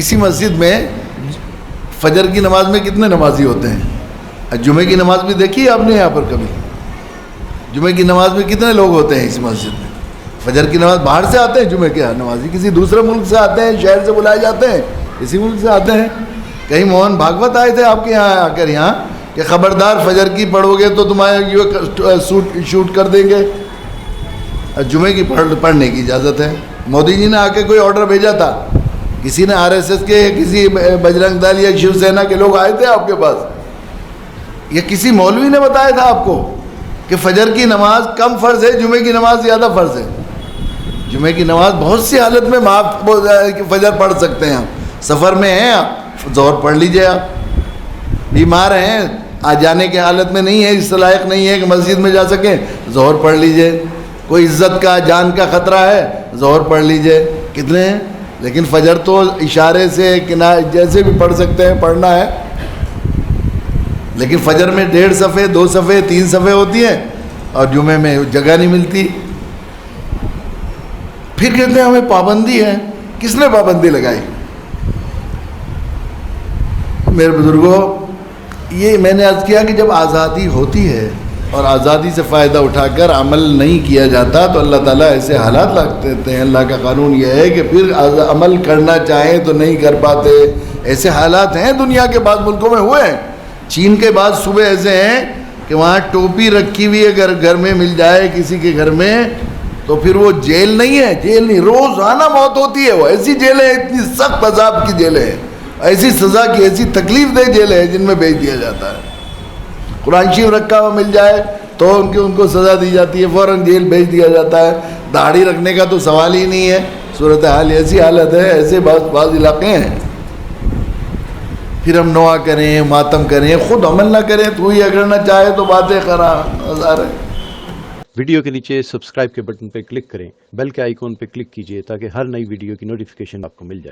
اسی مسجد میں فجر کی نماز میں کتنے نمازی ہوتے ہیں؟ جمعے کی نماز بھی دیکھی آپ نے یہاں پر کبھی؟ جمعے کی نماز میں کتنے لوگ ہوتے ہیں اس مسجد میں؟ فجر کی نماز باہر سے آتے ہیں جمعے کے نمازی، کسی دوسرے ملک سے آتے ہیں، شہر سے بلائے جاتے ہیں، اسی ملک سے آتے ہیں۔ کہیں موہن بھاگوت آئے تھے آپ کے یہاں آ کر یہاں کہ خبردار فجر کی پڑھو گے تو تمہارے شوٹ کر دیں گے۔ جمعے کی پڑھنے کی اجازت ہے۔ مودی جی نے آ کے کوئی آرڈر بھیجا تھا؟ کسی نے RSS کے کسی بجرنگ دل یا شیو سینا کے لوگ آئے تھے آپ کے پاس؟ یا کسی مولوی نے بتایا تھا آپ کو کہ فجر کی نماز کم فرض ہے، جمعے کی نماز زیادہ فرض ہے؟ جمعے کی نماز بہت سی حالت میں معاف فجر پڑھ سکتے ہیں آپ۔ سفر میں ہیں آپ، ظہر پڑھ لیجئے، آپ بیمار ہیں، آ جانے کے حالت میں نہیں ہے، اس لائق نہیں ہے کہ مسجد میں جا سکیں، ظہر پڑھ لیجئے۔ کوئی عزت کا جان کا خطرہ ہے، ظہر پڑھ لیجئے۔ کتنے ہیں؟ لیکن فجر تو اشارے سے جیسے بھی پڑھ سکتے ہیں، پڑھنا ہے۔ لیکن فجر میں 1.5 صفحے 2 صفحے 3 صفحے ہوتی ہیں اور جمعے میں جگہ نہیں ملتی۔ پھر کہتے ہیں ہمیں پابندی ہے۔ کس نے پابندی لگائی؟ میرے بزرگوں، یہ میں نے عرض کیا کہ جب آزادی ہوتی ہے اور آزادی سے فائدہ اٹھا کر عمل نہیں کیا جاتا تو اللہ تعالیٰ ایسے حالات لا دیتے ہیں۔ اللہ کا قانون یہ ہے کہ پھر عمل کرنا چاہیں تو نہیں کر پاتے۔ ایسے حالات ہیں دنیا کے بعض ملکوں میں ہوئے ہیں۔ چین کے بعض صوبے ایسے ہیں کہ وہاں ٹوپی رکھی ہوئی اگر گھر میں مل جائے کسی کے گھر میں تو پھر وہ جیل نہیں ہے، جیل نہیں، روزانہ موت ہوتی ہے۔ وہ ایسی جیلیں، اتنی سخت عذاب کی جیلیں ہیں، ایسی سزا کی، ایسی تکلیف دہ جیلیں ہیں جن میں بھیج دیا جاتا ہے۔ قرآن شریف رکھا ہوا مل جائے تو ان کو سزا دی جاتی ہے، فوراً جیل بھیج دیا جاتا ہے۔ داڑھی رکھنے کا تو سوال ہی نہیں ہے۔ صورتحال ایسی حالت ہے، ایسے بعض علاقے ہیں۔ پھر ہم نوحہ کریں، ماتم کریں، خود عمل نہ کریں تو ہی اگر نہ چاہے تو باتیں کرا ہزار ہے۔ ویڈیو کے نیچے سبسکرائب کے بٹن پہ کلک کریں، بیل کے آئیکن پہ کلک کیجئے تاکہ ہر نئی ویڈیو کی نوٹیفیکیشن آپ کو مل جائے۔